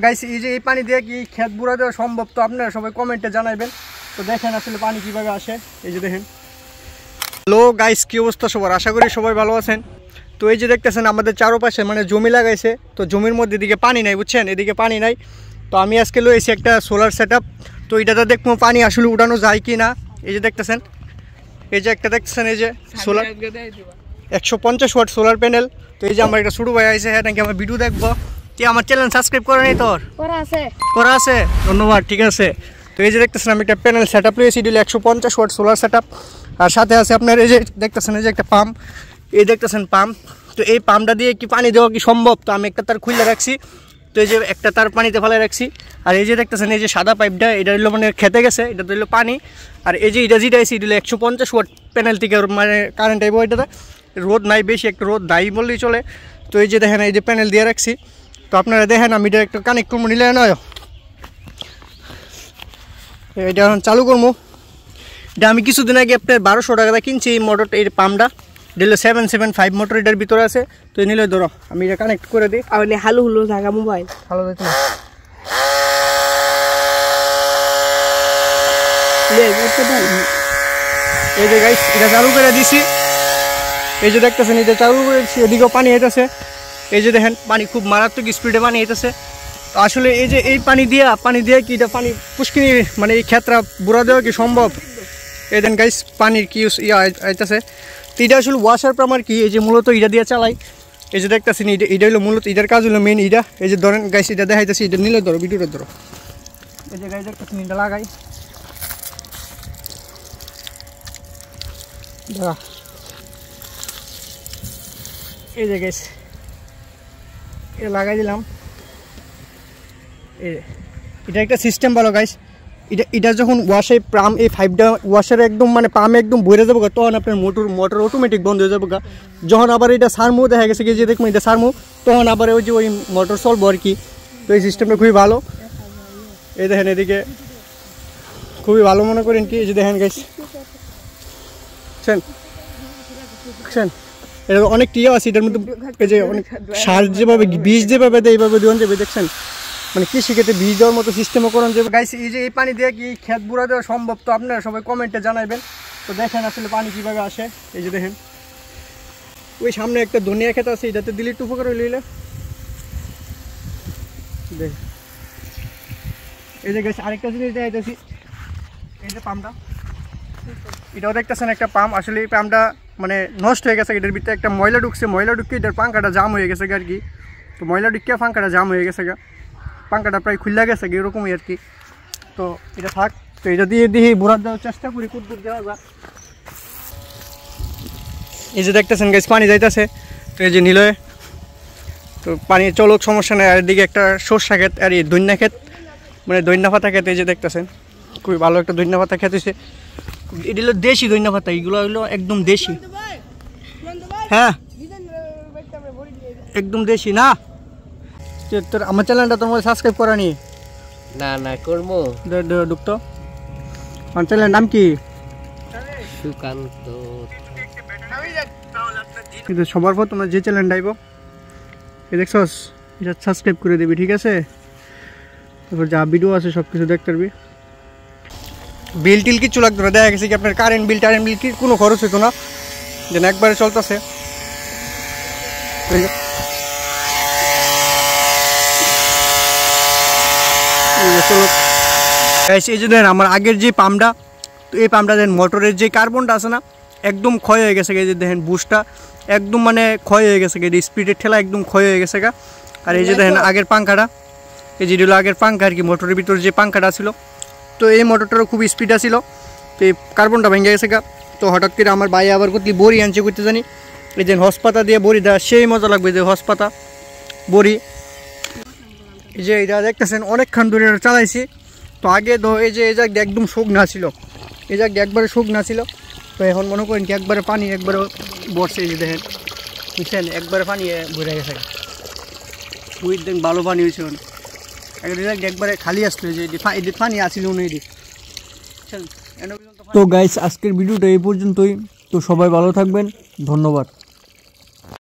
Guys এই যে এই পানি দিয়ে কি ক্ষেত বুড়া দেওয়া সম্ভব? তো আপনারা সবাই কমেন্টে জানাবেন। তো দেখেন আসলে পানি কিভাবে আসে, এই যে দেখেন। হ্যালো গাইস, কি অবস্থা সবার? আশা করি সবাই ভালো আছেন। তো এই যে দেখতেছেন আমাদের চারপাশে মানে জমি লাগাইছে, তো জমির মধ্যে এদিকে পানি নাই, বুঝছেন, এদিকে পানি নাই। তো আমি আজকে লয়েছি একটা সোলার সেট আপ। তো এটাতে দেখবো পানি আসলে উঠানো যায় কি না। এই যে দেখতেছেন, এই যে একটা দেখতেছেন, এই যে সোলার 150 ওয়াট সোলার প্যানেল। তো এই যে আমার একটা ছোটো ভাই আছে, হ্যাঁ নাকি আমার ভিডিও দেখবো। কি আমার চ্যানেল সাবস্ক্রাইব করে নেই তোর? করা আছে, ধন্যবাদ, ঠিক আছে। তো এই যে দেখতেছেন আমি একটা প্যানেল সেট আপ লয়েছি, 150 ওয়াট সোলার সেট আপ। আর সাথে আছে আপনার এই যে দেখতেছেন, এই যে একটা পাম্প, এই দেখতেছেন পাম্প। তো এই পাম্পটা দিয়ে কি পানি দেওয়া কি সম্ভব? তো আমি একটা তার খুলে রাখছি, তো এই যে একটা তার পানিতে ফেলে রাখছি। আর এই যে দেখতেছেন এই যে সাদা পাইপটা, এটা হলো মানে খেতে গেছে, এটা তো হলো পানি। আর এই যে এটা যেটা আছে এটা 150 ওয়াট প্যানেল থেকে মানে কারেন্ট আইব। এটাতে রোদ নাই বেশি, একটা রোদ নাই বললেই চলে। তো এই যে দেখেন এই যে প্যানেল দিয়ে রাখছি। তো আপনারা দেখেন আমি এটা একটা কানেক্ট করবো, নিলে নয় এটা এখন চালু করবো। এটা আমি কিছুদিন আগে আপনার 1200 টাকা কিনছি এই মোটরটা, এই পাম্পটা। এটা 775 মোটর এটার ভিতরে আছে। তো নিলে ধরো আমি এটা কানেক্ট করে দিই। হালু হলো জায়গা মোবাইল ভালো দেখুন, এই যে গাইস এটা চালু করে দিছি। এই যে দেখতেছেন এটা চালু করেছি, এদিকেও পানি হইতেছে। এই যে দেখেন পানি খুব মারাত্মক স্পিডে পানি হইতেছে। তো আসলে এই যে এই পানি দিয়ে কি এটা পানি পুষ্কিনি মানে এই ক্ষেত্রা বুড়া দেওয়া কি সম্ভব? এই দেন গাইস পানির কি আইতেছে। তো এটা আসলে ওয়াশার পাম্প কি, এই যে মূলত এটা দিয়ে চালাই। এই যে দেখতেছেন এটা হলো মূলত এটার কাজ হলো মেন এটা। এই যে ধরেন গাইস এটা দেখাইতেছি, এটা নিলে ধরো, ভিডিওটা ধরো। এই যে গাইস দেখতেছেন এটা লাগাই, এই যে গাইস এটা লাগাই দিলাম। এটা একটা সিস্টেম ভালো গাইস। এটা যখন ওয়াশে পাম এই 5টা ওয়াশারে একদম মানে পাম্প একদম ভরে যাবো, তখন আপনার মোটর অটোমেটিক বন্ধ হয়ে যাবো। যখন আবার এটা সারমু দেখা গেছে কি যে দেখুন এটা সারমু, তখন আবার ওই যে ওই মোটর চলবো আর কি। তো এই সিস্টেমটা খুবই ভালো। এই দেখেন এদিকে খুবই ভালো মনে করেন কি, এই যে দেখেন গাইস এটা অনেক টিয়া আছে এটার মধ্যে। এই যে অনেক সার যেভাবে বীজ যেভাবে দেয় এইভাবে দেওয়ান যাবে, দেখছেন মানে কৃষিক্ষেত্রে বীজ দেওয়ার মতো সিস্টেমও করেন যাবে গাইস। এই যে এই পানি দিয়ে কি ক্ষেত বুড়া দেওয়া সম্ভব? তো আপনারা সবাই কমেন্টে জানাবেন। তো দেখেন আসলে পানি কীভাবে আসে। এই যে দেখেন ওই সামনে একটা ধনিয়া ক্ষেত আছে, এটাতে দিলে একটু উপকার হইলে দেখ। এই যে গাইস আরেকটা জিনিস দেখাইতেছি, এই যে পাম্পটা, এটাও দেখতেছেন একটা পাম্প। আসলে এই পাম্পটা মানে নষ্ট হয়ে গেছে, এটার ভিতরে একটা ময়লা ঢুকছে, ময়লা ঢুকিয়ে এটার পাঙ্কাটা জাম হয়ে গেছে আর কি। তো ময়লা ঢুকিয়ে পাঙ্কাটা জাম হয়ে গেছে, পাঙ্কাটা প্রায় খুললা গেছে এরকমই আর কি। তো এটা থাক, তো এটা দিয়ে বোরার দেওয়ার চেষ্টা করি, কুদ্দুর দেওয়া যাক। এই যে দেখতেছেন গাইস পানি যাইতেছে, তো এই যে নিলয়ে তো পানি চলুক, সমস্যা নেই। আর এদিকে একটা সর্ষা ক্ষেত আর এই দৈন্যা ক্ষেত মানে দৈন্যা পাতা ক্ষেত। এই যে দেখতেছেন খুবই ভালো একটা দৈন্যা পাতা ক্ষেত হয়েছে। এটা হলো দেশি দৈন্যা পাতা, এগুলো হলো একদম দেশি। হ্যাঁ একদম দেশি না। তোর আমার চ্যানেলটা তোর মধ্যে সাবস্ক্রাইব করা নি? না করবো। ঢুকতো আমার চ্যানেলের নাম কি? সুকান্ত। কিন্তু সবার পর তোমরা যে চ্যানেলটা আইব এই দেখছস এটা সাবস্ক্রাইব করে দিবি, ঠিক আছে? তারপর যা ভিডিও আছে সব কিছু দেখতে পারবি। বিল টিল কিছু লাগতো না, দেখা গেছে কি আপনার কারেন্ট বিল কি কোনো খরচ হতো না, যেন একবারে চলতেছে। এই যে দেখেন আমার আগের যে পাম্পটা, তো এই পাম্পটা দেখেন মোটরের যে কার্বনটা আছে না একদম ক্ষয় হয়ে গেছে। এই যে দেখেন বুশটা একদম মানে ক্ষয় হয়ে গেছে, স্পিডের ঠেলা একদম ক্ষয় হয়ে গেছে। আর এই যে দেখেন আগের পাঙ্খাটা, এই যে হলো আগের পাঙ্খা আর কি, মোটরের ভিতরে যে পাঙ্খাটা ছিল। তো এই মোটরটারও খুব স্পিড ছিল, তো এই কার্বনটা ভেঙে গেছে। তো হঠাৎ করে আমার ভাই আবার করতে বড়ি আনছে করতে জানি, এই যে হসপাতা দিয়ে বড়ি দেওয়া সেই মজা লাগবে, যে হসপাতা বড়ি। এই যে এটা দেখতেছেন অনেকক্ষণ ধরে চালাইছি। তো আগে তো এই যে এই জায়গাটা একদম শুকনা ছিল, এই জায়গাটা একবারে শুকনা ছিল। তো এখন মনে করেন কি একবারে পানি একবারে বসছে, এই যে দেখেন বুঝছেন একবারে পানি ভরে গেছে। ওই দেখ ভালো পানি হয়েছে, একবারে খালি আসলো, যে এদিক পানি আসছিল না এদিক। তো গাইস আজকের ভিডিওটা এই পর্যন্তই। তো সবাই ভালো থাকবেন, ধন্যবাদ।